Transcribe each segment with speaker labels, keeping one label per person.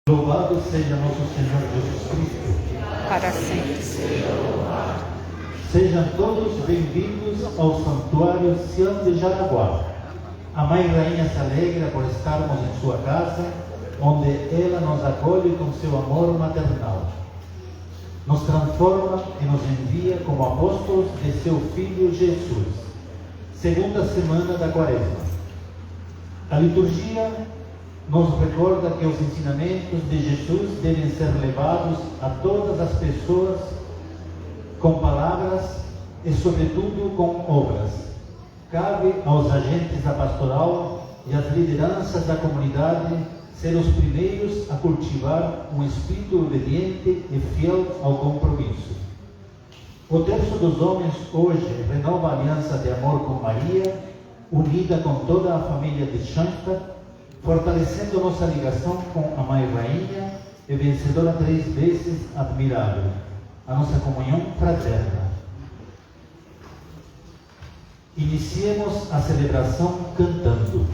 Speaker 1: Louvado seja nosso Senhor Jesus Cristo.
Speaker 2: Para sempre seja louvado.
Speaker 1: Sejam todos bem-vindos ao Santuário Sião de Jaraguá. A Mãe Rainha se alegra por estarmos em sua casa, onde ela nos acolhe com seu amor maternal. Nos transforma e nos envia como apóstolos de seu Filho Jesus. Segunda semana da Quaresma. A liturgia nos recorda que os ensinamentos de Jesus devem ser levados a todas as pessoas com palavras e, sobretudo, com obras. Cabe aos agentes da pastoral e às lideranças da comunidade ser os primeiros a cultivar um espírito obediente e fiel ao compromisso. O Terço dos Homens hoje renova a aliança de amor com Maria, unida com toda a família de Santa, fortalecendo nossa ligação com a Mãe Rainha e vencedora 3 vezes admirável, a nossa comunhão fraterna. Iniciemos a celebração cantando.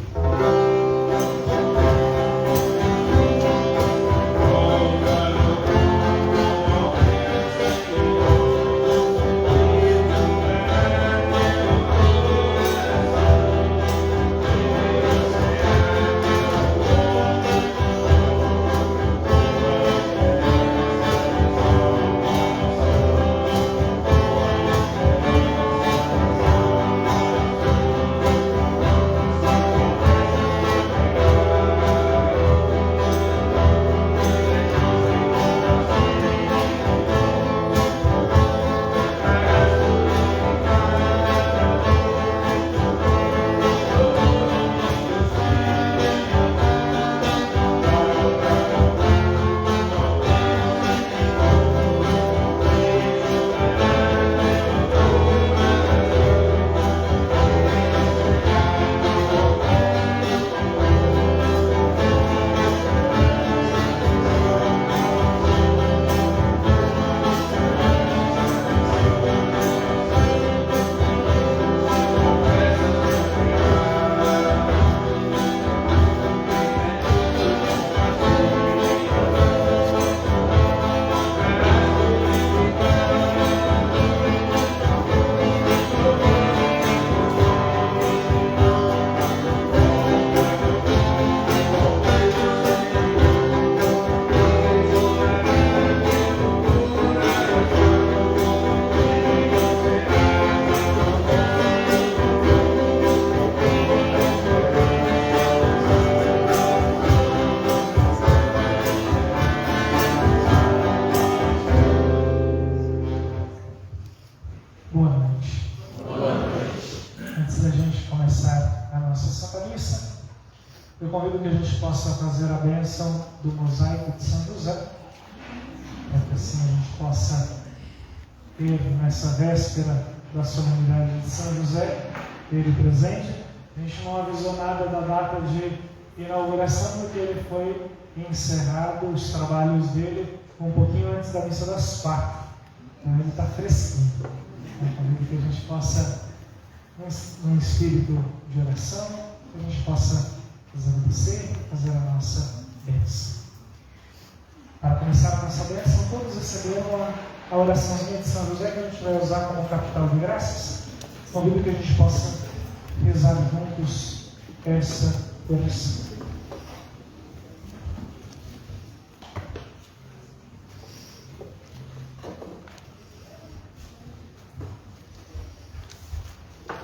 Speaker 3: Eu convido que a gente possa fazer a bênção do mosaico de São José, para que assim a gente possa ter nessa véspera da solenidade de São José, ele presente. A gente não avisou nada da data de inauguração, porque ele foi encerrado, os trabalhos dele, um pouquinho antes da missa das 4. Então ele está fresquinho. Eu convido que a gente possa, num espírito de oração, que a gente possa fazer a nossa bênção. Para começar a nossa bênção, todos receberam a oraçãozinha de São José, que a gente vai usar como capital de graças. Convido que a gente possa rezar juntos essa oração.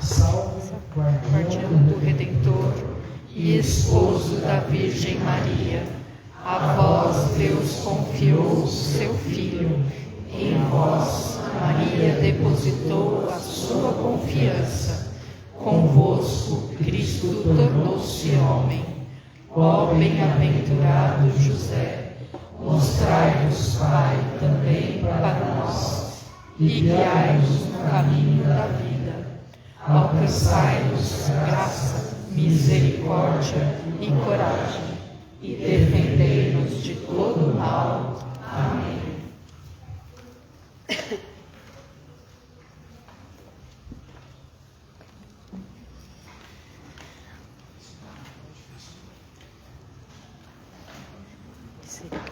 Speaker 3: Salve,
Speaker 2: guardião do Redentor e esposo da Virgem Maria, a vós Deus confiou seu Filho, em vós Maria depositou a sua confiança, convosco Cristo tornou-se homem. Ó bem-aventurado José, mostrai-vos, Pai, também para nós, e guiai-nos no caminho da vida. Alcançai-nos graça, misericórdia e coragem, e defendei-nos de todo mal. Amém.
Speaker 4: Seria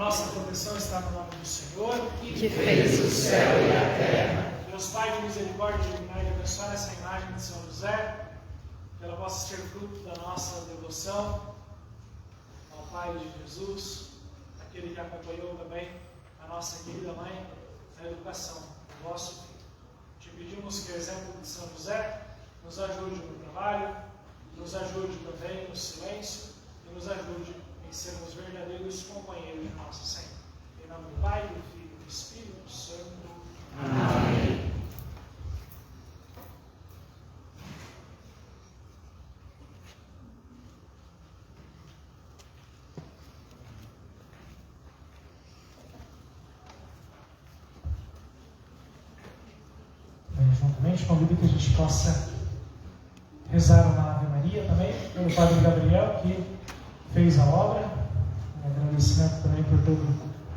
Speaker 3: nossa proteção está no nome do Senhor,
Speaker 2: que fez o céu e a terra.
Speaker 3: Deus Pai de misericórdia, iluminar e abençoar essa imagem de São José, que ela possa ser fruto da nossa devoção ao Pai de Jesus, aquele que acompanhou também a nossa querida mãe na educação do vosso filho. Te pedimos que o exemplo de São José nos ajude no trabalho, nos ajude também no silêncio e nos ajude em sermos verdadeiros companheiros de nosso Senhor. Em nome do Pai, do Filho e do Espírito Santo.
Speaker 2: Amém.
Speaker 3: Juntamente, convido que a gente possa rezar uma Ave Maria também, pelo Padre Gabriel, que fez a obra. Agradecimento também por todo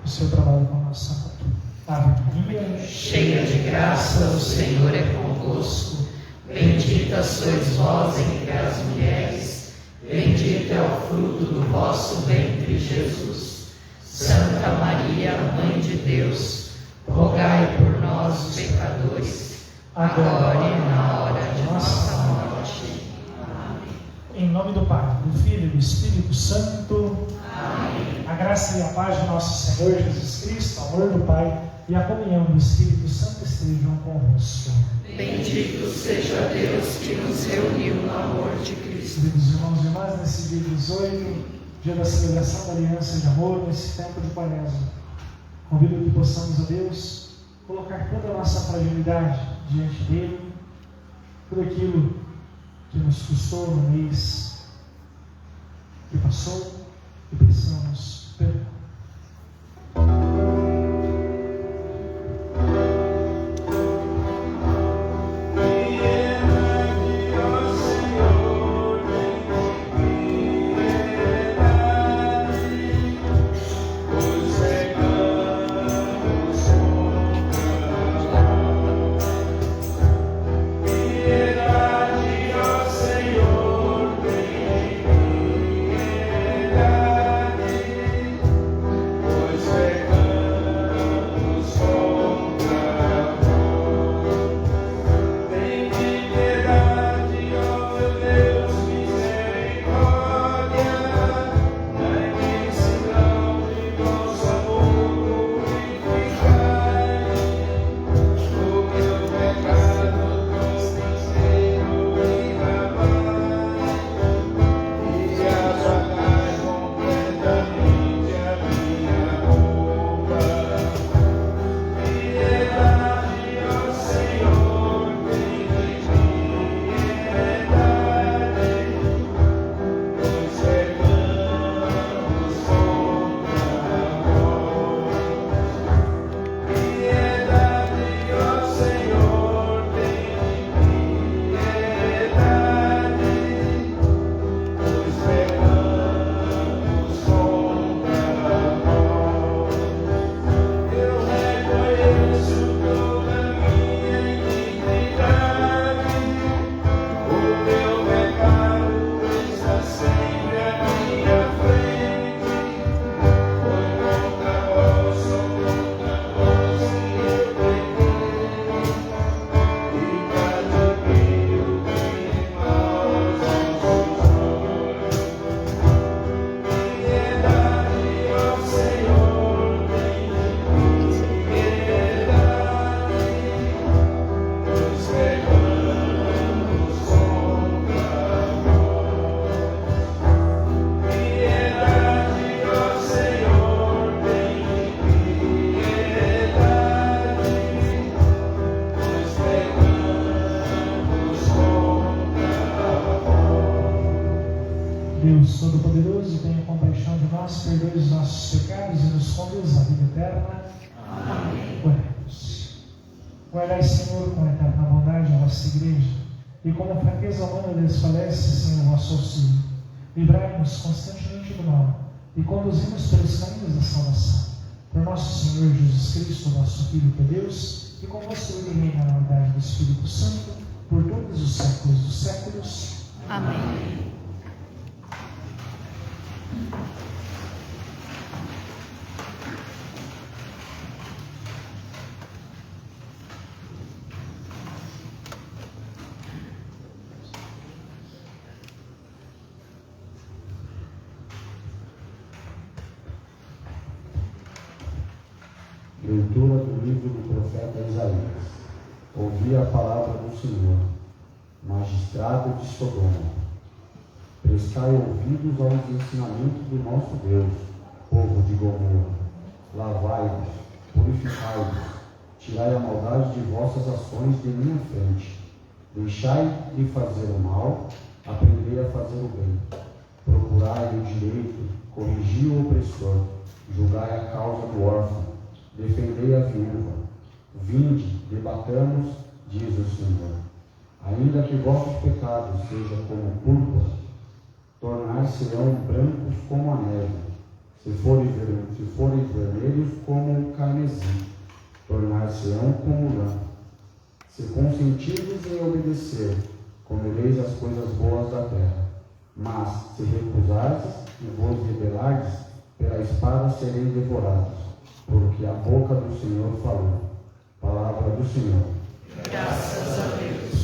Speaker 3: o seu trabalho com a nossa Santa. Ave Maria,
Speaker 2: cheia de graça, o Senhor é convosco. Bendita sois vós entre as mulheres, bendito é o fruto do vosso ventre, Jesus. Santa Maria, Mãe de Deus, rogai por nós, pecadores, agora e na hora de nossa morte. Amém.
Speaker 3: Em nome do Pai, do Filho e do Espírito Santo.
Speaker 2: Amém.
Speaker 3: A graça e a paz de nosso Senhor Jesus Cristo, o amor do Pai e a comunhão do Espírito Santo estejam convosco.
Speaker 2: Bendito seja Deus que nos reuniu no amor de Cristo.
Speaker 3: Queridos irmãos e irmãs, nesse dia 18, dia da celebração da aliança de amor, nesse tempo de Quaresma, convido que possamos, a Deus, colocar toda a nossa fragilidade diante dele, tudo aquilo que nos custou no mês que passou, e precisamos perdoar. Deus Todo-Poderoso, tenha compaixão de nós, perdoe os nossos pecados e nos conduz à vida eterna.
Speaker 2: Amém.
Speaker 3: Oremos. Guardai, Senhor, com eterna bondade a vossa igreja, e como a fraqueza humana desfalece sem o vosso auxílio, livrai-nos constantemente do mal, e conduzi-nos pelos caminhos da salvação. Por nosso Senhor Jesus Cristo, nosso Filho, que é Deus, e convosco ele reina na unidade do Espírito Santo, por todos os séculos dos séculos.
Speaker 2: Amém.
Speaker 4: Leitura do livro do profeta Isaías. Ouvi a palavra do Senhor, magistrado de Sodoma. Prestai ouvidos aos ensinamentos do nosso Deus, povo de Gomorra. Lavai-vos, purificai-vos, tirai a maldade de vossas ações de minha frente. Deixai de fazer o mal, aprendei a fazer o bem. Procurai o direito, corrigi o opressor, julgai a causa do órfão, defendei a viúva. Vinde, debatamos, diz o Senhor. Ainda que vossos pecados sejam como púrpura, tornar-se-ão brancos como a neve. Se forem vermelhos como o carmesim, tornar-se-ão como lã. Se consentires em obedecer, comereis as coisas boas da terra. Mas, se recusardes e vos rebelardes, pela espada sereis devorados, porque a boca do Senhor falou. Palavra do Senhor.
Speaker 2: Graças a Deus.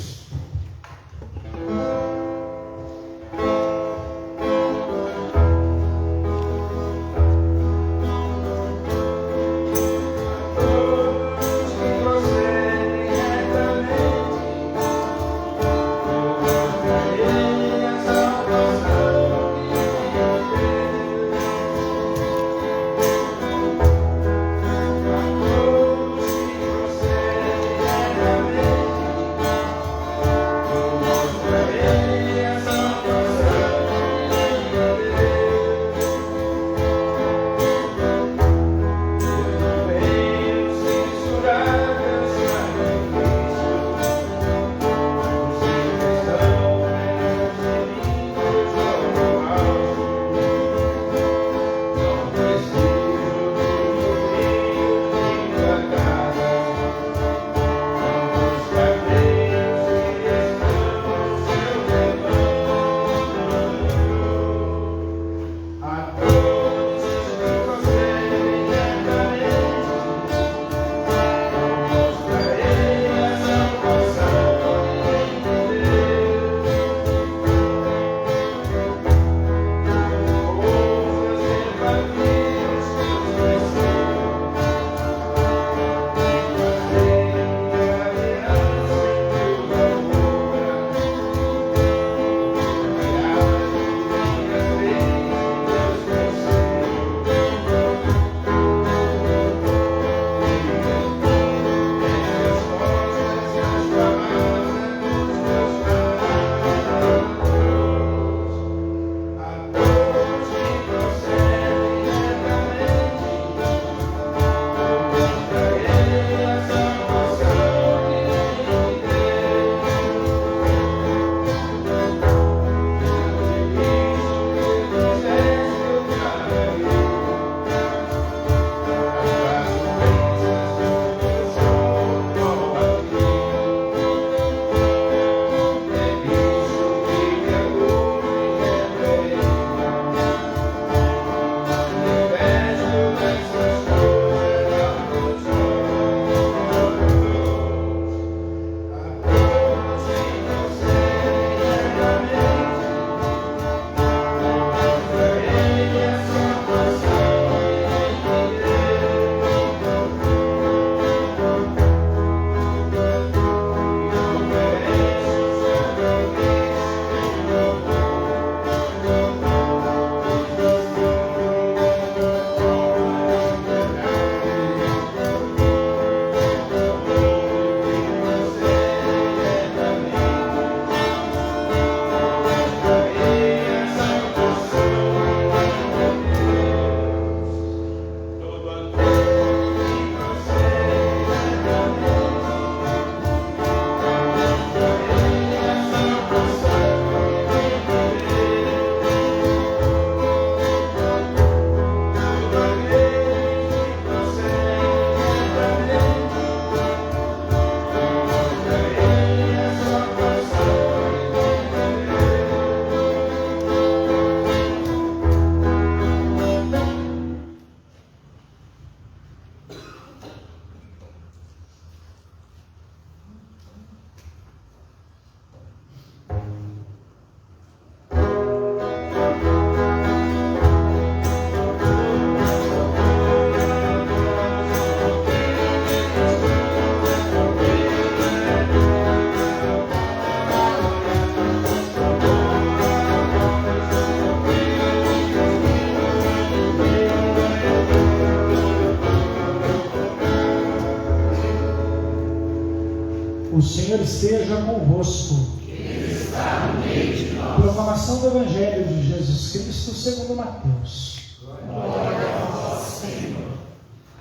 Speaker 3: Senhor esteja convosco.
Speaker 2: Ele está no meio de nós.
Speaker 3: Proclamação do Evangelho de Jesus Cristo segundo Mateus.
Speaker 2: Glória a vós, Senhor.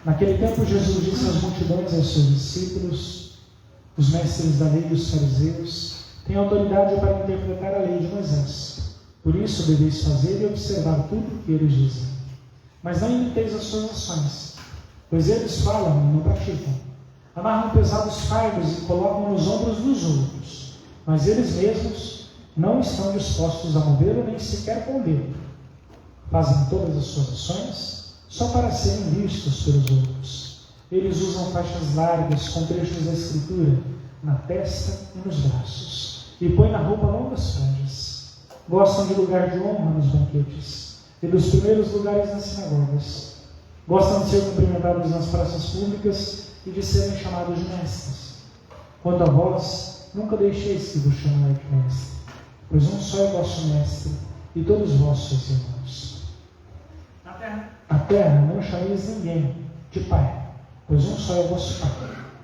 Speaker 3: Naquele tempo, Jesus disse às multidões e aos seus discípulos: os mestres da lei e os fariseus têm autoridade para interpretar a lei de Moisés. Por isso, deveis fazer e observar tudo o que eles dizem. Mas não imiteis as suas ações, pois eles falam e não praticam. Amarram pesados fardos e colocam nos ombros dos outros, mas eles mesmos não estão dispostos a movê-lo nem sequer com o dedo. Fazem todas as suas ações só para serem vistos pelos outros. Eles usam faixas largas com trechos da Escritura na testa e nos braços, e põem na roupa longas franjas. Gostam de lugar de honra nos banquetes e dos primeiros lugares nas sinagogas. Gostam de ser cumprimentados nas praças públicas e de serem chamados de mestres. Quanto a vós, nunca deixeis que vos chamem de mestre, pois um só é vosso mestre, e todos vós sois irmãos. A terra não chameis ninguém de pai, pois um só é vosso Pai,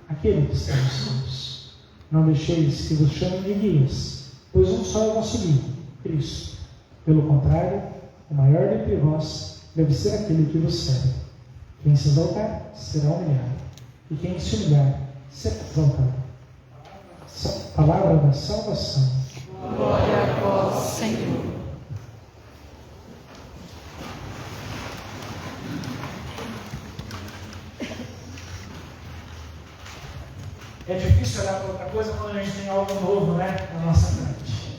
Speaker 3: aquele que está nos céus. Não deixeis que vos chamem de guias, pois um só é vosso guia, Cristo. Pelo contrário, o maior dentre vós deve ser aquele que vos serve. Quem se exaltar será humilhado, e quem se humilhar será exaltado. Palavra da salvação.
Speaker 2: Glória a vós, Senhor.
Speaker 3: É difícil olhar para outra coisa quando a gente tem algo novo, né, na nossa frente.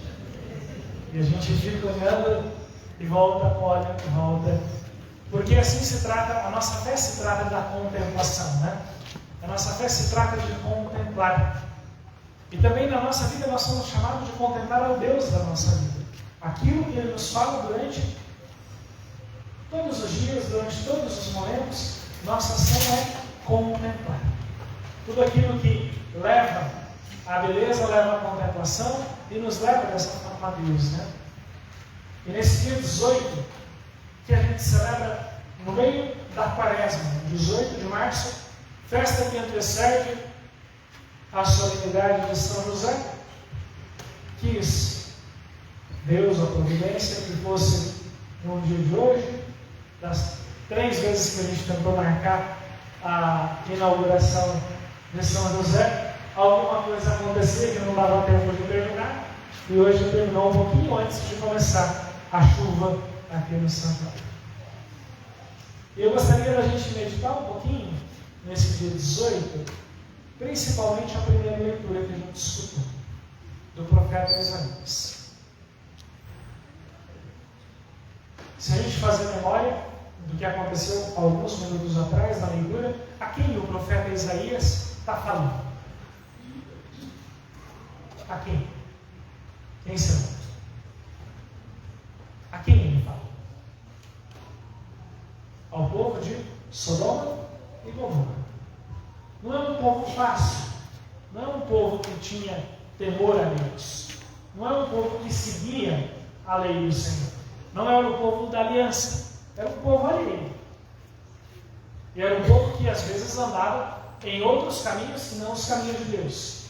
Speaker 3: E a gente fica olhando e volta, olha e volta. Porque assim se trata, a nossa fé se trata da contemplação, né? A nossa fé se trata de contemplar. E também na nossa vida nós somos chamados de contemplar ao Deus da nossa vida. Aquilo que Ele nos fala durante todos os dias, durante todos os momentos, nossa ação é contemplar. Tudo aquilo que leva à beleza, leva à contemplação e nos leva dessa forma a Deus, né? E nesse dia 18, que a gente celebra no meio da quaresma, 18 de março, festa que antecede a solenidade de São José, quis Deus, a providência, que fosse no dia de hoje, das 3 vezes que a gente tentou marcar a inauguração de São José, alguma coisa acontecia que não dava tempo de terminar, e hoje terminou um pouquinho antes de começar a chuva aqui no santuário. E eu gostaria da gente meditar um pouquinho nesse dia 18, principalmente a primeira leitura que a gente escutou, do profeta Isaías. Se a gente fazer memória do que aconteceu alguns minutos atrás na leitura, a quem o profeta Isaías está falando? A quem? Quem será? A quem ele fala? Ao povo de Sodoma e Gomorra. Não é um povo fácil, não é um povo que tinha temor a Deus, não é um povo que seguia a lei do Senhor, não era o povo da aliança, era um povo alheio. E era um povo que às vezes andava em outros caminhos que não os caminhos de Deus.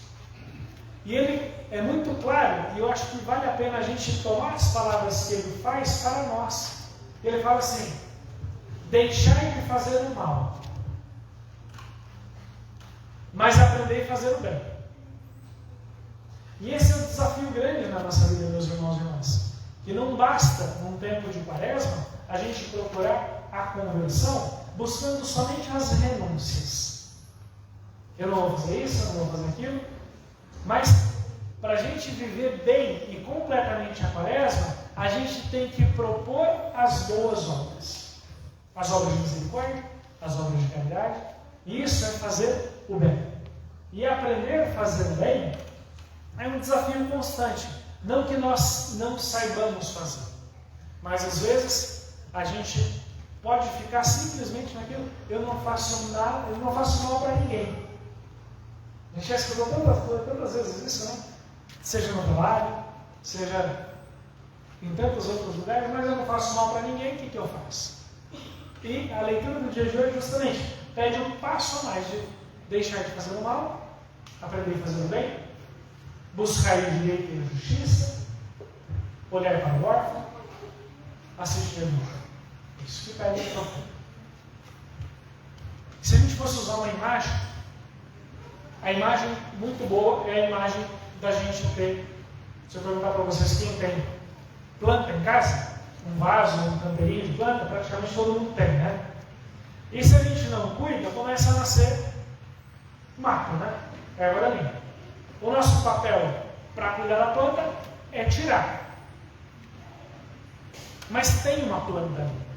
Speaker 3: E ele é muito claro, e eu acho que vale a pena a gente tomar as palavras que ele faz para nós. Ele fala assim: deixai de fazer o mal, mas aprendei a fazer o bem. E esse é um desafio grande na nossa vida, meus irmãos e irmãs. Que não basta, num tempo de quaresma, a gente procurar a conversão buscando somente as renúncias. Eu não vou fazer isso, eu não vou fazer aquilo. Mas, para a gente viver bem e completamente a quaresma, a gente tem que propor as boas obras. As obras de misericórdia, as obras de caridade. E isso é fazer o bem. E aprender a fazer o bem é um desafio constante. Não que nós não saibamos fazer, mas às vezes a gente pode ficar simplesmente naquilo: eu não faço nada, eu não faço mal para ninguém. A gente já escutou tantas vezes isso, né? Seja no trabalho, seja em tantos outros lugares, mas eu não faço mal para ninguém, o que eu faço? E a leitura do dia de hoje justamente pede um passo a mais de deixar de fazer o mal, aprender a fazer o bem buscar o direito e a justiça, olhar para o órfão, assistir a luz. Isso que pede o profeta. Se a gente fosse usar uma imagem, a imagem muito boa é a imagem da gente ter. Se eu perguntar para vocês quem tem planta em casa, um vaso, um canteirinho de planta, praticamente todo mundo tem, né? E se a gente não cuida, começa a nascer mato, né? Erva daninha. O nosso papel para cuidar da planta é tirar. Mas tem uma planta ali.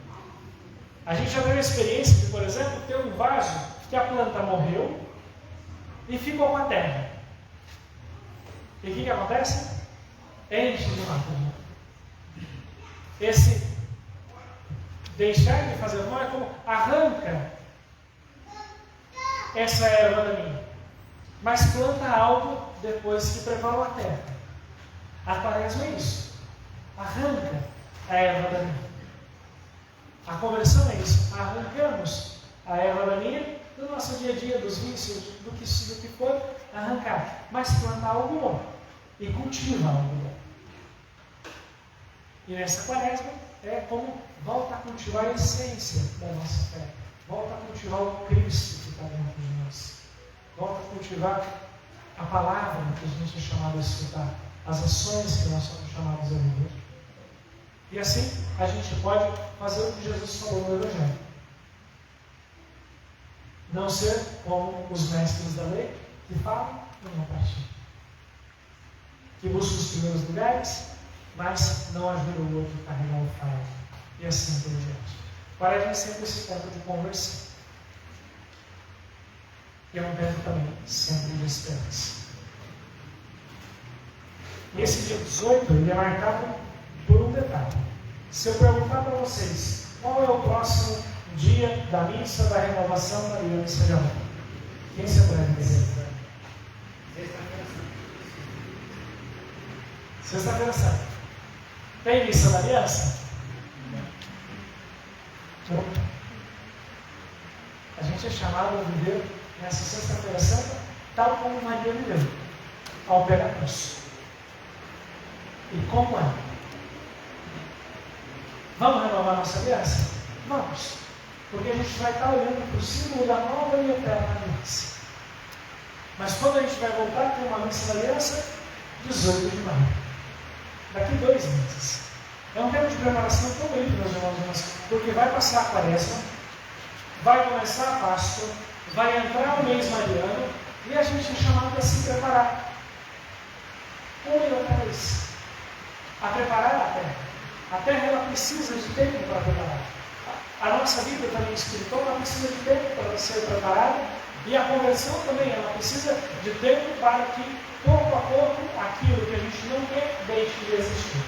Speaker 3: A gente já teve a experiência de, por exemplo, ter um vaso que a planta morreu e ficou com a terra. E o que acontece? Enche de mato. Esse deixar de fazer mal é como arranca essa erva daninha, mas planta algo depois que preparou a terra. A quaresma é isso. Arranca a erva daninha. A conversão é isso. Arrancamos a erva daninha do nosso dia a dia, dos vícios, do que for, arrancar. Mas planta algo bom e cultiva algo bom. E nessa quaresma é como volta a cultivar a essência da nossa fé. Volta a cultivar o Cristo que está dentro de nós. Volta a cultivar a palavra que a gente é chamado a escutar. As ações que nós somos chamados a viver. E assim a gente pode fazer o que Jesus falou no Evangelho. Não ser como os mestres da lei que falam e não praticam. Que buscam os primeiros lugares, mas não ajudam o outro a carregar o fardo. E assim por diante. Quaresma é sempre esse tempo de conversão. E é um tempo também sempre de esperança. E esse dia 18 ele é marcado por um detalhe. Se eu perguntar para vocês qual é o próximo dia da missa da renovação da Aliança de Amor, quem se atreve a dizer? Sexta-feira Santa. Tem missa da Aliança? Não. A gente é chamado a viver nessa Sexta-feira Santa tal como Maria viveu, ao pé da cruz. E como é? Vamos renovar nossa aliança? Vamos. Porque a gente vai estar olhando para o símbolo da nova e eterna aliança. Mas quando a gente vai voltar a ter uma missa da aliança? 18 de maio. Daqui 2 meses. É um tempo de preparação tão lindo, meus irmãos, porque vai passar a quaresma, vai começar a Páscoa, vai entrar o mês mariano e a gente é chamado a se preparar. Uma e outra vez. A preparar a terra. A terra ela precisa de tempo para preparar. A nossa vida também espiritual ela precisa de tempo para ser preparada e a conversão também ela precisa de tempo para que pouco a pouco aquilo que a gente não quer deixe de existir.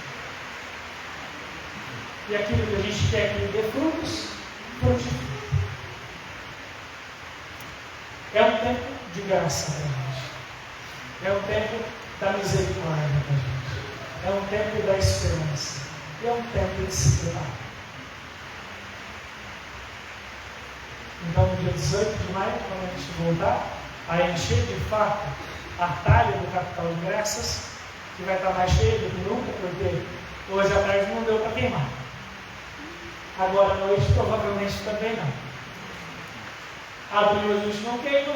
Speaker 3: E aquilo que a gente quer que dê frutos, frutifique. É um tempo de graça para a gente. É um tempo da misericórdia para a gente. É um tempo da esperança. E é um tempo de se preparar. Então, no dia 18 de maio, quando a gente voltar a encher de fato a talha do capital de graças, que vai estar mais cheio do que nunca, porque hoje à tarde não deu para queimar. Agora à noite, provavelmente também não. Abril a gente não queima.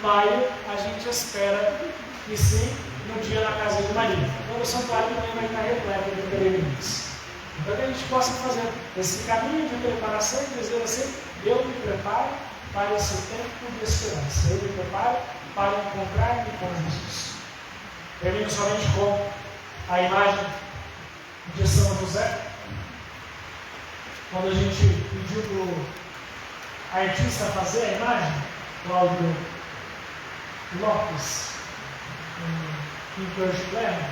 Speaker 3: Maio a gente espera que sim, no dia na casa de Maria. Então o santuário também vai estar repleto de peregrinos. Então que a gente possa fazer esse caminho de preparação e dizer assim, eu me preparo para esse tempo de esperança. Eu me preparo para encontrar-me com Jesus. Termino somente com a imagem de São José. Quando a gente pediu para o artista fazer a imagem, Cláudio Lopes, pintor chileno,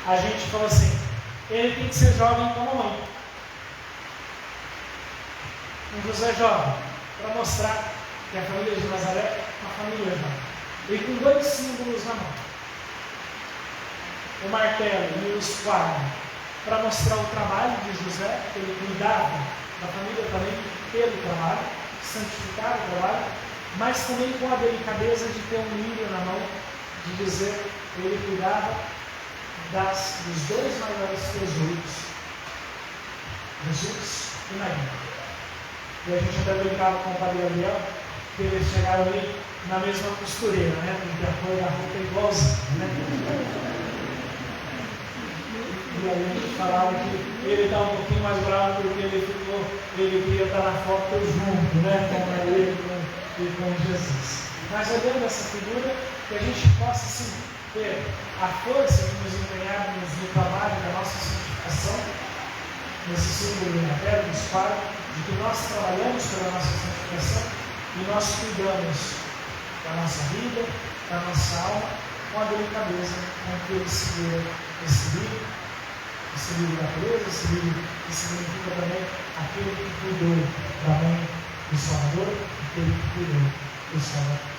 Speaker 3: a gente falou assim, ele tem que ser jovem como a mãe. Um José jovem, para mostrar que a família de Nazaré é uma família jovem. E com 2 símbolos na mão. O martelo e o esquadro, para mostrar o trabalho de José, que ele cuidava da família também pelo trabalho, santificar o trabalho, mas também com a delicadeza de ter um lírio na mão de dizer que ele cuidava dos dois maiores tesouros, Jesus e Maria. E a gente até brincava com o Padre Gabriel, que eles chegaram ali na mesma costureira, né? Porque a cor da roupa é igualzinha, né? E aí a gente falava que ele está um pouquinho mais bravo porque ele queria estar na foto junto, né? Com ele e com Jesus. Mas olhando essa figura, que a gente possa sim, ter a força de nos empenharmos no trabalho da nossa santificação, nesse símbolo na terra, nos fala de que nós trabalhamos pela nossa santificação e nós cuidamos da nossa vida, da nossa alma, com a delicadeza com que ele segura esse livro da pureza, esse livro que significa também aquele que cuidou da mãe do Salvador, aquele que cuidou do Salvador.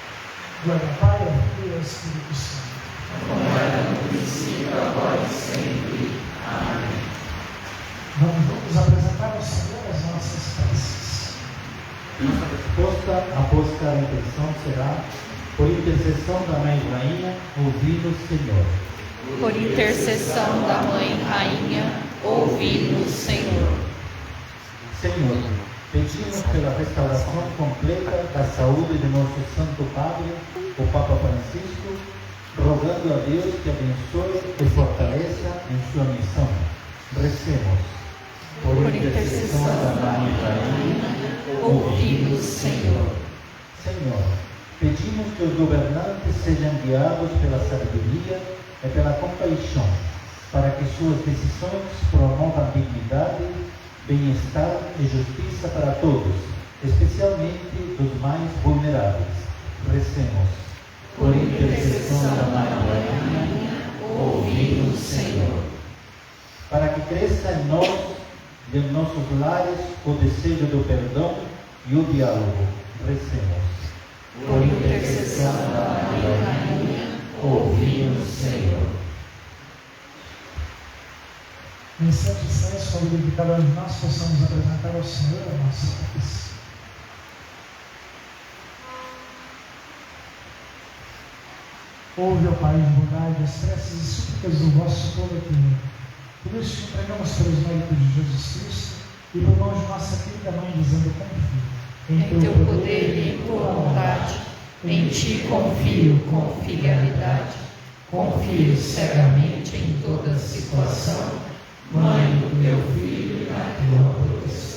Speaker 3: Glória ao Pai, ao Filho e ao Espírito Santo.
Speaker 2: Como era no princípio, agora e sempre. Amém.
Speaker 3: Vamos juntos apresentar ao Senhor as nossas preces.
Speaker 1: Nossa resposta após cada intenção será: por intercessão da Mãe Rainha, ouvi-nos, Senhor.
Speaker 2: Por intercessão da Mãe Rainha, ouvi-nos, Senhor.
Speaker 1: Senhor, pedimos pela restauração completa da saúde de nosso Santo Padre, o Papa Francisco, rogando a Deus que abençoe e fortaleça em sua missão. Recemos.
Speaker 2: Por intercessão da Mãe Rainha, ouvi-nos, Senhor.
Speaker 1: Senhor, pedimos que os governantes sejam guiados pela sabedoria e pela compaixão, para que suas decisões promovam dignidade, bem-estar e justiça para todos, especialmente dos mais vulneráveis. Recemos.
Speaker 2: Por intercessão da Mãe Rainha, ouvi-nos, Senhor.
Speaker 1: Para que cresça em nós e em nossos lares o desejo do perdão e o diálogo. Recemos.
Speaker 2: Por intercessão da Mãe Rainha, ouvi-nos, Senhor.
Speaker 3: Em Santo Senso, quando de cada um de nós possamos apresentar ao Senhor a nossa prece. Ouve, ó Pai, de bondade, as preces e súplicas do vosso povo aqui. Por isso te entregamos pelos méritos de Jesus Cristo e por mão de nossa querida Mãe, dizendo: confio
Speaker 2: Em teu poder e em tua vontade, em ti confio com fidelidade. Confio cegamente em toda situação, Mãe do meu Filho, na tua proteção.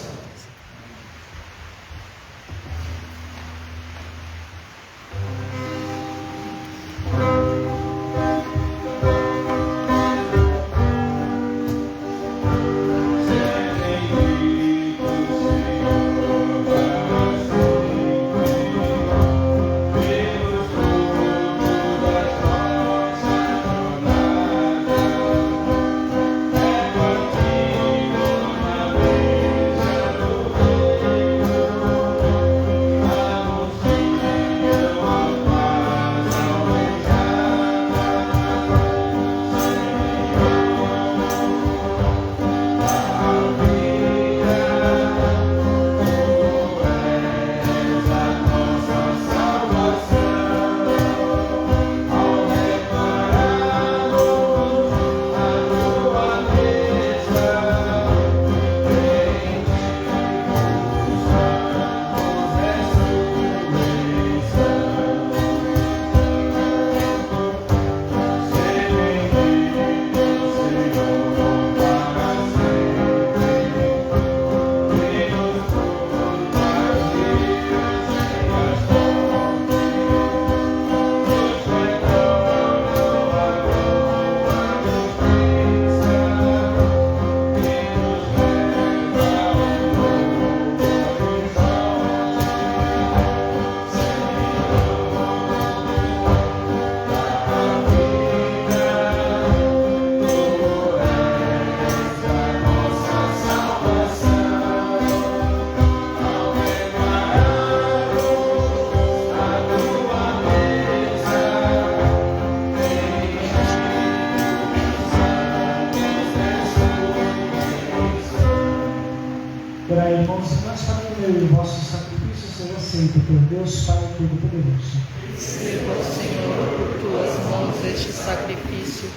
Speaker 3: Orai, irmãos e irmãs, para que o meu e o vosso sacrifício seja aceito por Deus Pai Todo-Poderoso.
Speaker 2: Receba, Senhor, por tuas mãos este sacrifício,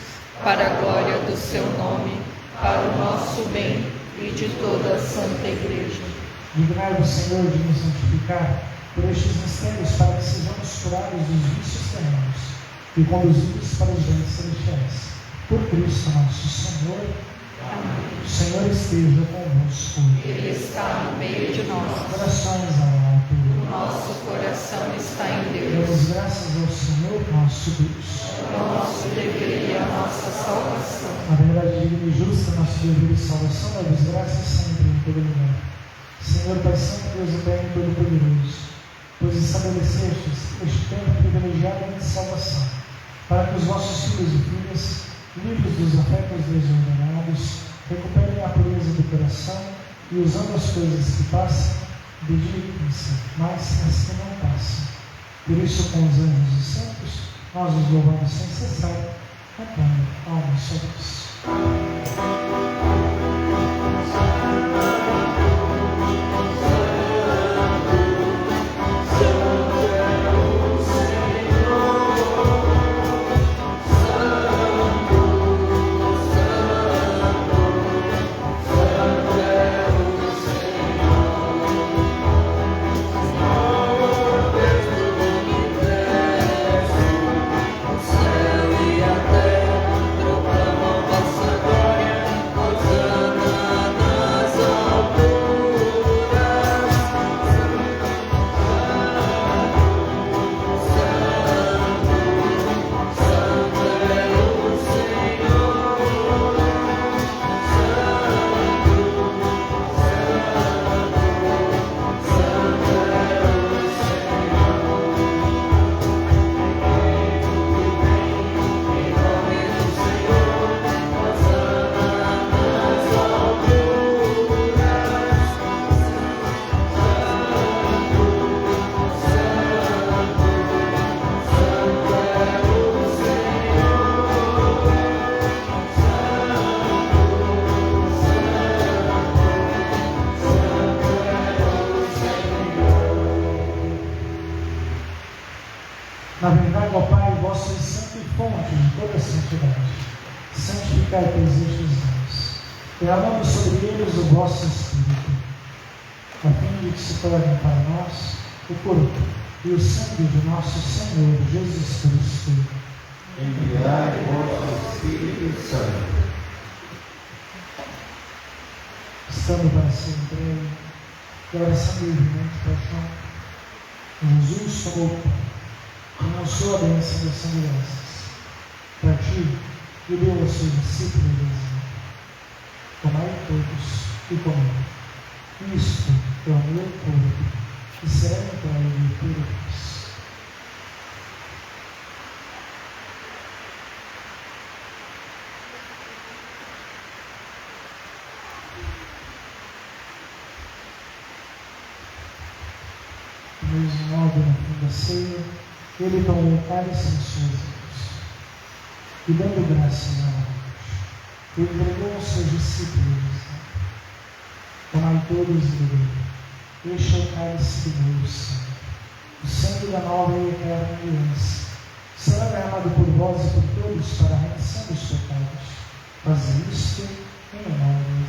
Speaker 2: para a glória do seu nome, para o nosso bem e de toda a Santa Igreja.
Speaker 3: Dignai-vos, Senhor, de nos santificar por estes mistérios, para que sejamos curados dos vícios terrenos e conduzidos para os bens celestiais. Por Cristo nosso Senhor.
Speaker 2: Amém.
Speaker 3: O Senhor esteja convosco.
Speaker 2: Ele está no meio de nós.
Speaker 3: Corações ao alto.
Speaker 2: O nosso coração está em Deus.
Speaker 3: Damos graças ao Senhor nosso Deus.
Speaker 2: É o nosso dever e a nossa salvação.
Speaker 3: A verdade digna e justa, nosso dever e salvação, damos graças sempre em todo lugar. Senhor Pai Santo, Deus eterno e todo-poderoso, pois estabelecestes este tempo privilegiado de salvação, para que os vossos filhos e filhas, livres dos afetos desordenados, recuperem a pureza do coração e, usando as coisas que passam, dediquem-se mais às que não passam. Por isso, com os anjos e santos, nós os louvamos sem cessar, cantando ao nosso Deus. Na verdade, ó Pai, vós sois santo e fonte de toda a santidade. Santificai, pois, estes dons, derramando sobre eles o vosso Espírito, a fim de que se tornem para nós o corpo e o sangue de nosso Senhor Jesus Cristo.
Speaker 1: Enviai vosso Espírito Santo.
Speaker 3: Estando para ser entregue, que a oração livremente paixão, Jesus tomou o pão, anunciou a bênção das sanguestas, partiu e deu aos seus discípulos dizendo: tomai todos e comei. Isto é o meu corpo, que será entregue por vós. Mesmo modo, no fim da ceia, ele tomou o cálice em suas mãos e, dando graças a Deus, ele entregou aos seus discípulos, dizendo: tomai todos e bebei. Este é o cálice do meu sangue, o sangue da nova e eterna aliança, será derramado por vós e por todos para a remissão dos pecados. Fazei isto em memória de mim.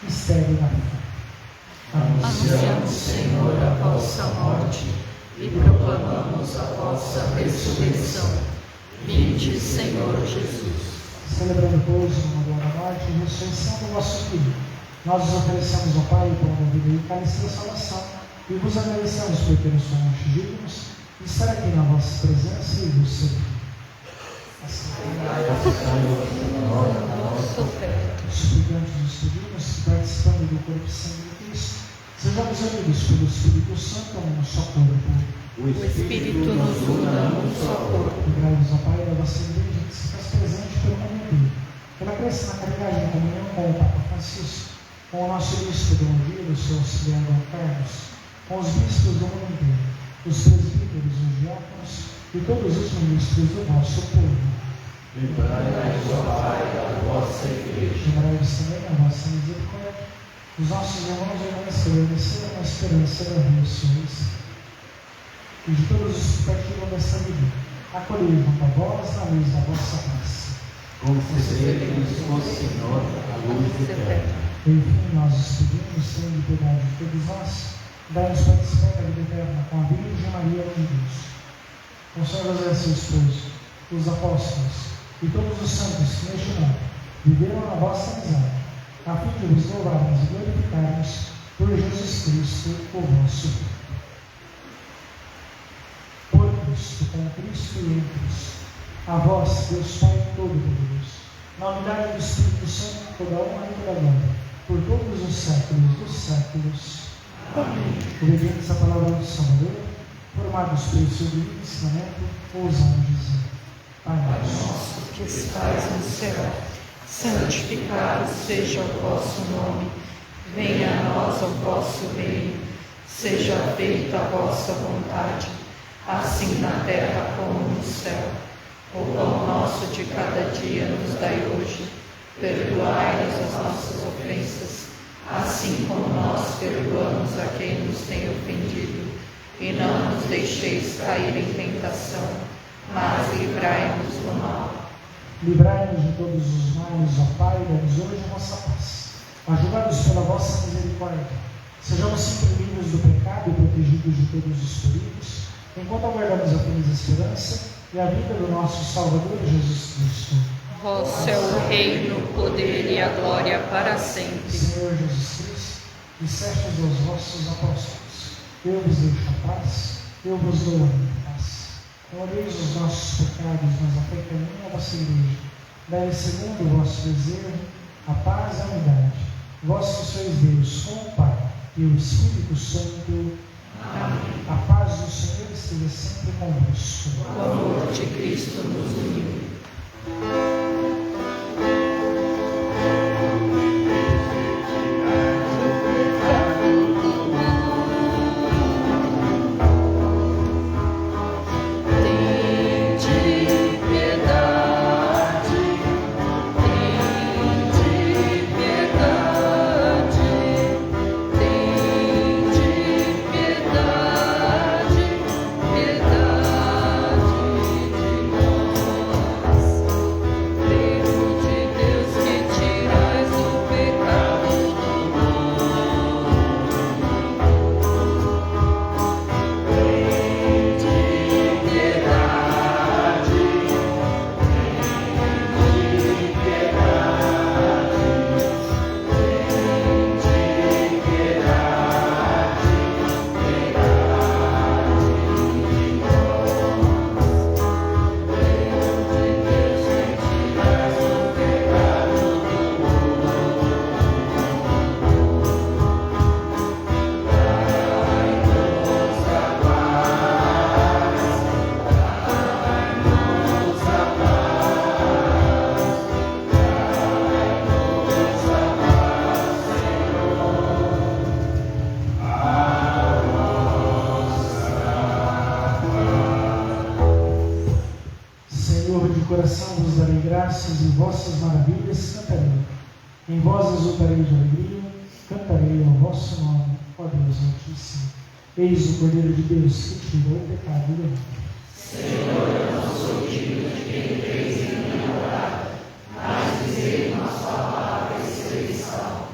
Speaker 3: Mistério da fé.
Speaker 2: Anunciamos, Senhor, a vossa morte e proclamamos a vossa ressurreição. Vinde, Senhor Jesus.
Speaker 3: Celebrando, pois, uma glória da morte e ressurreição do vosso Filho, nós os oferecemos ao Pai o pão da vida e o cálice da salvação, e vos agradecemos por termos somos dignos de estar aqui na vossa presença e vos servir. Assim, os estudantes e estudiantes, participando do corpo e sangue de Cristo, sejamos unidos pelo Espírito Santo a um só corpo.
Speaker 2: O Espírito nos una num só corpo.
Speaker 3: Lembrai-vos, ó Pai, da vossa igreja que se faz presente pelo mundo inteiro, pela crença na caridade e comunhão com o Papa Francisco, com o nosso bispo do Rio, o seu auxiliar Dom Carlos, com os bispos do mundo inteiro, os presbíteros, os diáconos e todos os ministros do nosso povo.
Speaker 1: Livrai-nos, ó Pai, da vossa Igreja.
Speaker 3: Livrai-nos também a vossa misericórdia. Os nossos irmãos e irmãs que obedeceram a esperança da ressurreição. E de todos os que partilham dessa vida, acolhei junto a vós na luz da vossa graça.
Speaker 1: Concedei-nos, ó Senhor, a luz eterna.
Speaker 3: Enfim, nós os pedimos, tendo piedade de todos nós, dai-nos participar da vida eterna com a Virgem Maria de Deus. Com São José, seu esposo, os apóstolos e todos os santos que neste mundo viveram na vossa amizade, a fim de vos louvarmos e glorificarmos por Jesus Cristo, o vosso Filho. Por Cristo, com Cristo e em Cristo, a vós, Deus Pai Todo-Poderoso, na unidade do Espírito Santo, toda honra e toda glória, por todos os séculos dos séculos. Amém. Obedientes à palavra do Salvador, formados pelo seu divino ensinamento, ousamos dizer: Pai
Speaker 2: nosso que estais no céu, santificado seja o vosso nome. Venha a nós o vosso reino. Seja feita a vossa vontade, assim na terra como no céu. O pão nosso de cada dia nos dai hoje. Perdoai-nos as nossas ofensas, assim como nós perdoamos a quem nos tem ofendido. E não nos deixeis cair em tentação, mas livrai-nos do mal.
Speaker 3: Livrai-nos de todos os males, ó Pai, e dai-nos hoje a vossa paz. Ajudados pela vossa misericórdia, sejamos sempre livres do pecado e protegidos de todos os perigos, enquanto aguardamos a feliz esperança e a vida do nosso Salvador Jesus Cristo.
Speaker 2: Vosso é o reino, o poder e a glória para sempre.
Speaker 3: Senhor Jesus Cristo, dissestes aos vossos apóstolos: eu vos deixo a paz, eu vos dou a minha paz. Não olheis os nossos pecados, mas afetai a mim a vossa igreja. Dai segundo o vosso desejo a paz e a unidade. Vós que sois Deus, com o Pai e o Espírito Santo. Amém. A paz do Senhor esteja sempre convosco.
Speaker 2: O amor de Cristo nos uniu.
Speaker 3: coração vos darei graças e vossas maravilhas cantarei. Em vós exultarei de alegria, cantarei ao vosso nome, ó Deus Altíssimo. Eis o Cordeiro de Deus que tira o pecado do mundo.
Speaker 2: Senhor, eu não sou digno de que entreis em minha morada, mas dizei uma só palavra e serei salvo.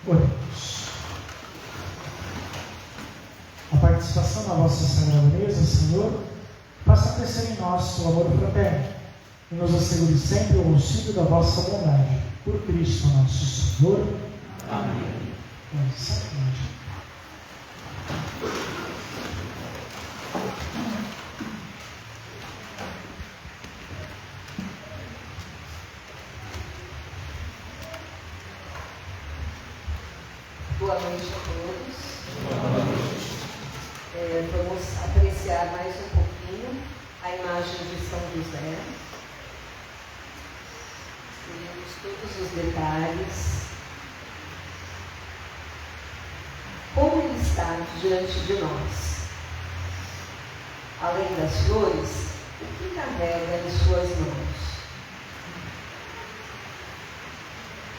Speaker 3: Oremos. A participação na vossa sagrada mesa, Senhor, faça crescer em nós o amor fraterno e nos assegure sempre o auxílio da vossa bondade. Por Cristo nosso Senhor. Amém. Exatamente.
Speaker 5: Boa noite a todos. Boa noite. Vamos apreciar mais um pouquinho a imagem de São José. Veremos todos os detalhes. Como ele está diante de nós? Além das flores, o que carrega em suas mãos?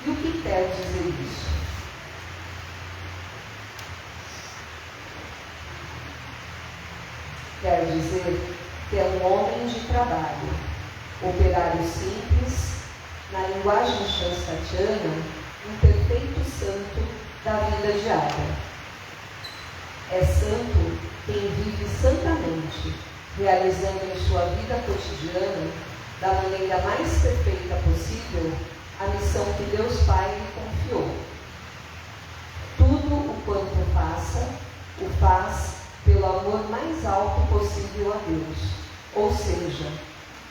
Speaker 5: E o que quer dizer isso? Quer dizer que é um homem de trabalho, operário simples, na linguagem shanstatiana, um perfeito santo da vida diária. É santo quem vive santamente, realizando em sua vida cotidiana, da maneira mais perfeita possível, a missão que Deus Pai lhe confiou. Tudo o quanto faça, o faz pelo amor mais alto possível a Deus, ou seja,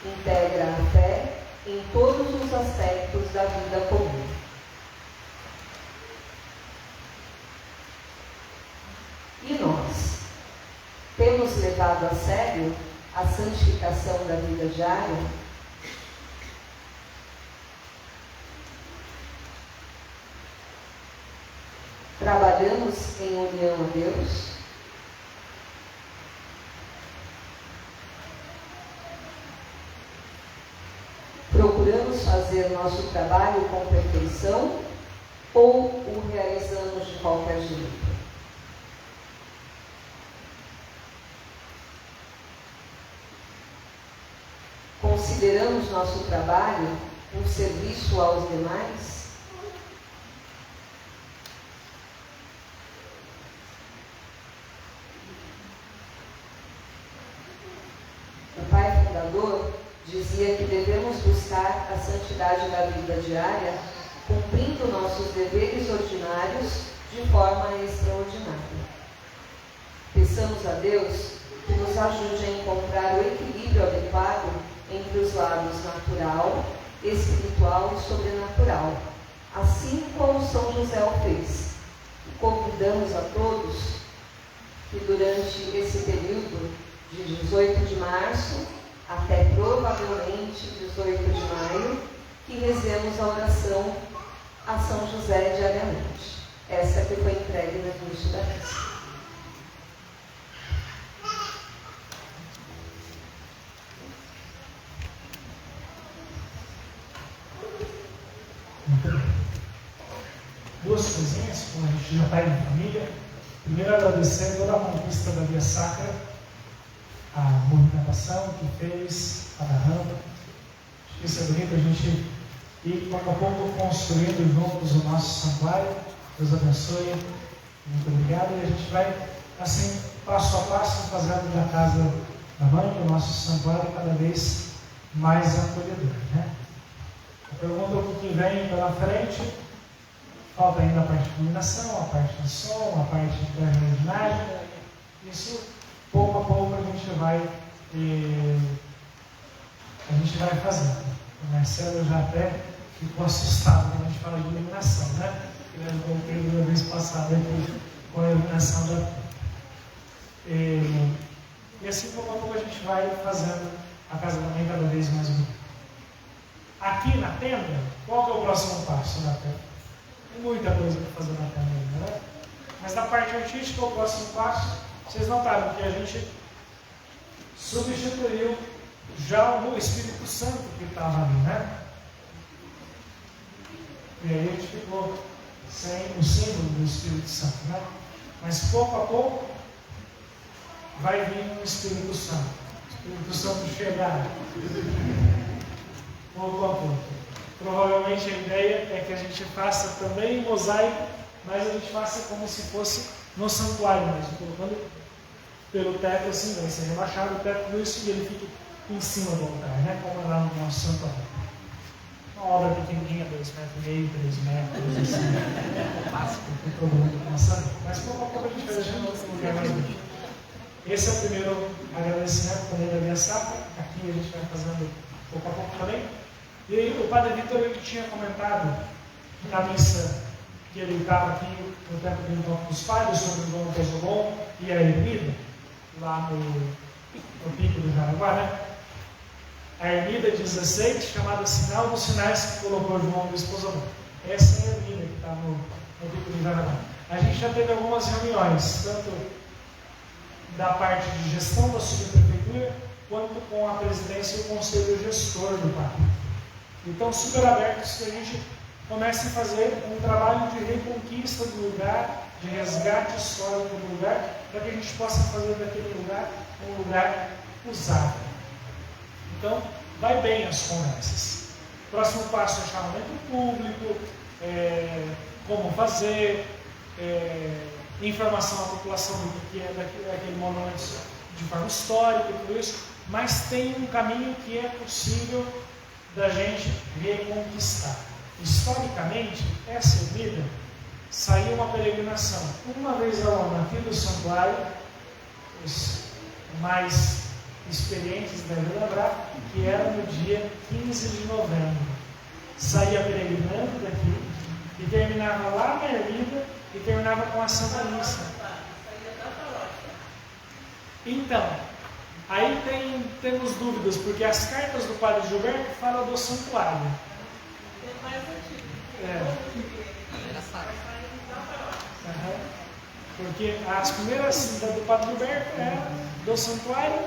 Speaker 5: integra a fé em todos os aspectos da vida comum. E nós? Temos levado a sério a santificação da vida diária? Trabalhamos em união a Deus? Procuramos fazer nosso trabalho com perfeição ou o realizamos de qualquer jeito? Consideramos nosso trabalho um serviço aos demais? O pai fundador dizia que devemos buscar a santidade da vida diária, cumprindo nossos deveres ordinários de forma extraordinária. Peçamos a Deus que nos ajude a encontrar o equilíbrio adequado entre os lados natural, espiritual e sobrenatural, assim como São José o fez. E convidamos a todos que durante esse período de 18 de março até provavelmente 18 de maio, que rezemos a oração a São José diariamente. Essa que foi entregue no início da missa.
Speaker 3: Duas coisinhas, como a gente já está em família. Primeiro, agradecer toda a conquista da Via Sacra, a movimentação que fez, a da rampa. Acho que isso é bonito, a gente ir pouco a pouco construindo juntos o nosso santuário. Deus abençoe, muito obrigado. E a gente vai, assim, passo a passo, fazendo da casa da mãe, do nosso santuário, cada vez mais acolhedor, né? A pergunta o que vem pela frente. Falta ainda a parte de iluminação, a parte de som, a parte da jardinagem. Isso, pouco a pouco, a gente vai fazendo. O Marcelo já até ficou assustado quando a gente fala de iluminação, né? Ele ajudou o Pedro da vez passada aqui com a iluminação da... E assim, pouco a pouco, a gente vai fazendo a casa da mãe cada vez mais bonita. Aqui na tenda, qual que é o próximo passo da tenda? Tem muita coisa para fazer na tenda ainda, né? Mas na parte artística, o próximo passo, vocês notaram que a gente substituiu já o Espírito Santo que estava ali, né? E aí a gente ficou sem o símbolo do Espírito Santo, né? Mas pouco a pouco vai vir o Espírito Santo. O Espírito Santo chegará. Pouco a pouco. Provavelmente a ideia é que a gente faça também mosaico, mas a gente faça como se fosse no santuário mesmo, colocando pelo teto assim, vai ser rebaixado o teto disso e ele fica em cima do altar, né? Como é lá no nosso santuário. Uma obra pequenininha, 2,5 metros, 3 metros, assim, não tem problema de pensar. Mas pouco a pouco a gente vai deixando outro lugar mais bonito. Esse é o primeiro agradecimento também da Via Sacra. Aqui a gente vai fazendo pouco a pouco também. E aí, o Padre Vitor ele tinha comentado na missa que ele estava aqui no tempo do Encontro dos Padres sobre o Dom Posolon e a ermida, lá no Pico do Jaraguá, né? A ermida 16, chamada Sinal dos Sinais que colocou João Luiz Posolon. Essa é a ermida que está no Pico do Jaraguá. A gente já teve algumas reuniões, tanto da parte de gestão da subprefeitura, quanto com a presidência e o conselho gestor do parque. Então, super abertos que a gente comece a fazer um trabalho de reconquista do lugar, de resgate histórico do lugar, para que a gente possa fazer daquele lugar um lugar usável. Então, vai bem as conversas. Próximo passo é chamamento público, como fazer, informação à população do que é daquele monumento de forma histórica e tudo isso, mas tem um caminho que é possível da gente reconquistar. Historicamente, essa ermida saiu uma peregrinação uma vez ao ano aqui do santuário, os mais experientes devem lembrar que era no dia 15 de novembro. Saía peregrinando daqui e terminava lá na Ermida e terminava com a Santa Missa. Então, aí temos dúvidas, porque as cartas do Padre Gilberto falam do santuário. Porque as primeiras do Padre Gilberto eram do santuário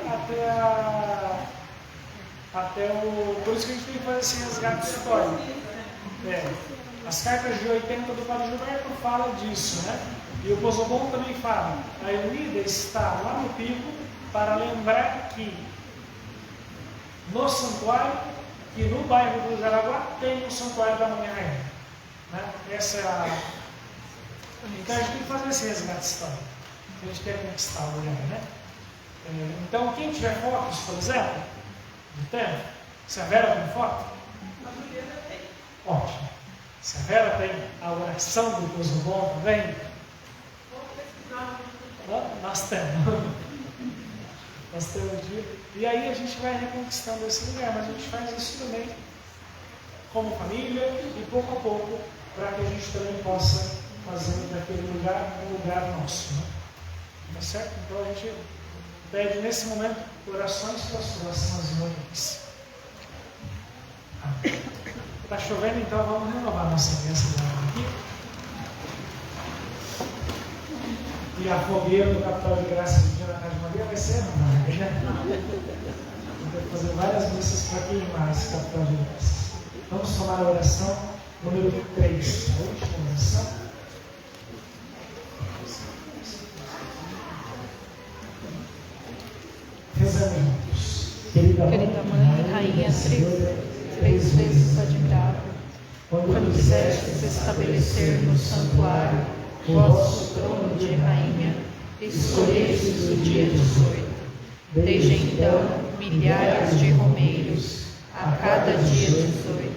Speaker 3: até o... Por isso que a gente tem que fazer esse resgate histórico. As cartas de 80 do Padre Gilberto falam disso, né? E o Pozobon também fala. A Ermida está lá no pico para lembrar que no santuário, que no bairro do Jaraguá tem o santuário da Mãe Rainha. Né? Essa é a... Então a gente tem que fazer esse resgate histórico. A gente quer conquistar o lugar, né? Então quem tiver fotos, por exemplo, de tempo, se a Vera tem foto? Ótimo. Se a Vera tem a oração do Pozobon também? Nós temos. Nós temos um dia. E aí a gente vai reconquistando esse lugar, mas a gente faz isso também como família e pouco a pouco, para que a gente também possa fazer daquele lugar um lugar nosso. Né? Tá certo? Então a gente pede nesse momento orações para as próximas reuniões. Está chovendo, então vamos renovar a nossa bênção aqui. E a fogueira do Capital de Graça de dia na Casa de Maria vai ser enorme, né? Vamos fazer várias missas para queimar esse Capital de Graça. Vamos tomar a oração número 3, a última oração. Rezamentos. Querida Mãe, Rainha, três vezes admirável, quando quisestes estabelecer no santuário o vosso trono de rainha, escolhestes o dia 18. Desde então, milhares de romeiros, a cada dia 18,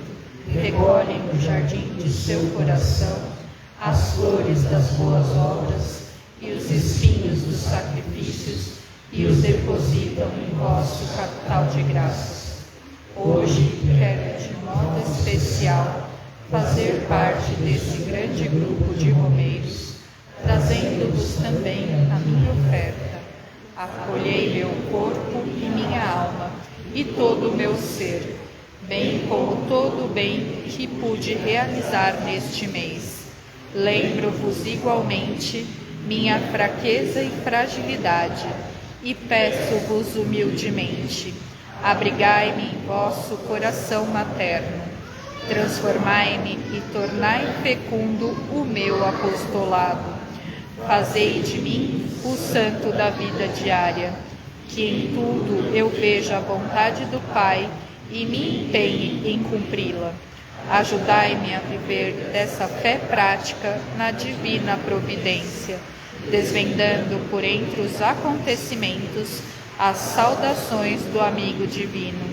Speaker 3: recolhem no jardim de seu coração as flores das boas obras e os espinhos dos sacrifícios e os depositam em vosso capital de graças. Hoje quero de modo especial fazer parte desse grande grupo de romeiros, trazendo-vos também a minha oferta. Acolhei meu corpo e minha alma e todo o meu ser, bem como todo o bem que pude realizar neste mês. Lembro-vos igualmente minha fraqueza e fragilidade e peço-vos humildemente, abrigai-me em vosso coração materno, transformai-me e tornai fecundo o meu apostolado. Fazei de mim o santo da vida diária, que em tudo eu veja a vontade do Pai e me empenhe em cumpri-la. Ajudai-me a viver dessa fé prática na divina providência, desvendando por entre os acontecimentos as saudações do amigo divino,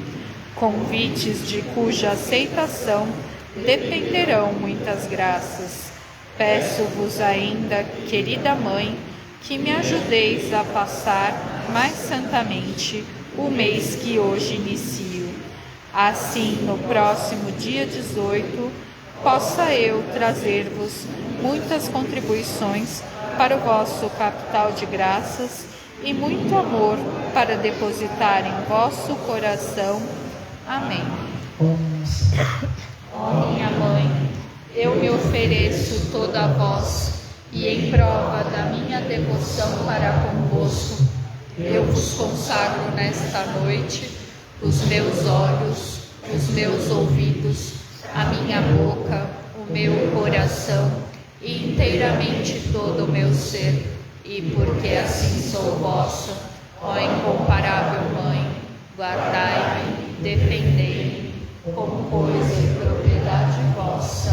Speaker 3: convites de cuja aceitação dependerão muitas graças. Peço-vos ainda, querida Mãe, que me ajudeis a passar mais santamente o mês que hoje inicio. Assim, no próximo dia 18, possa eu trazer-vos muitas contribuições para o vosso capital de graças e muito amor para depositar em vosso coração. Amém. Ó minha Mãe, eu me ofereço toda a vós, e em prova da minha devoção para convosco, eu vos consagro nesta noite os meus olhos, os meus ouvidos, a minha boca, o meu coração e inteiramente todo o meu ser, e porque assim sou vossa, ó incomparável Mãe, guardai-me, defendei-me, como coisa e propriedade vossa.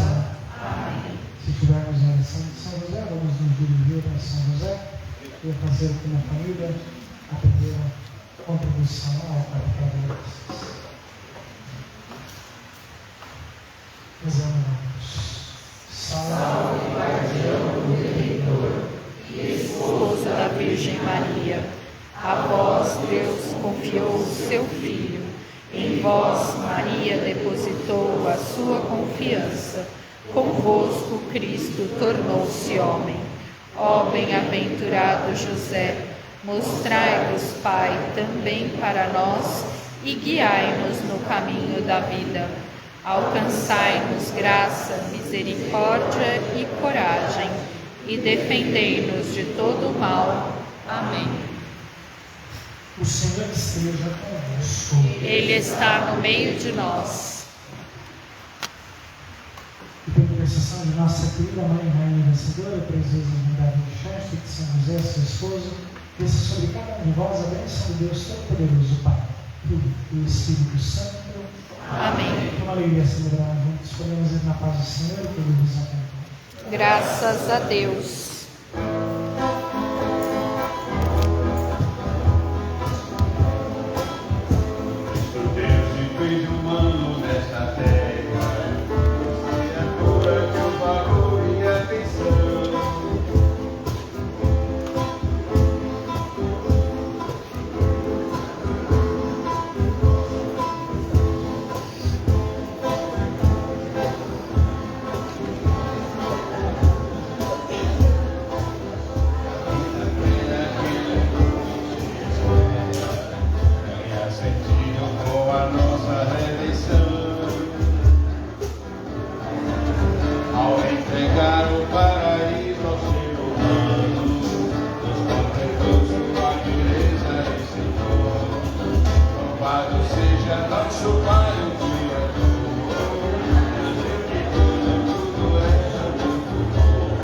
Speaker 3: Amém.
Speaker 6: Se tivermos a oração de São José, vamos nos dirigir a São José e fazer aqui na família a primeira contribuição ao capital de graças. Rezamos.
Speaker 2: Salve, guardião do Redentor e esposo da Virgem Maria, a vós, Deus, com confiou o seu Filho. Em vós, Maria, depositou a sua confiança. Convosco, Cristo tornou-se homem. Ó bem-aventurado José, mostrai-vos, Pai, também para nós e guiai-nos no caminho da vida. Alcançai-nos graça, misericórdia e coragem, e defendei-nos de todo o mal. Amém.
Speaker 3: O Senhor esteja convosco.
Speaker 2: Ele está no meio de nós.
Speaker 3: E por intercessão de nossa querida Mãe, Rainha Vencedora, três vezes a Davi de Cheste, de São José, seu esposo, desça sobre cada um de vós a bênção de Deus Todo-Poderoso, Pai, Filho e Espírito Santo.
Speaker 2: Amém.
Speaker 3: Com alegria celebrar juntos, podemos ir na paz do Senhor e que Ele vos acompanhe.
Speaker 2: Graças a Deus.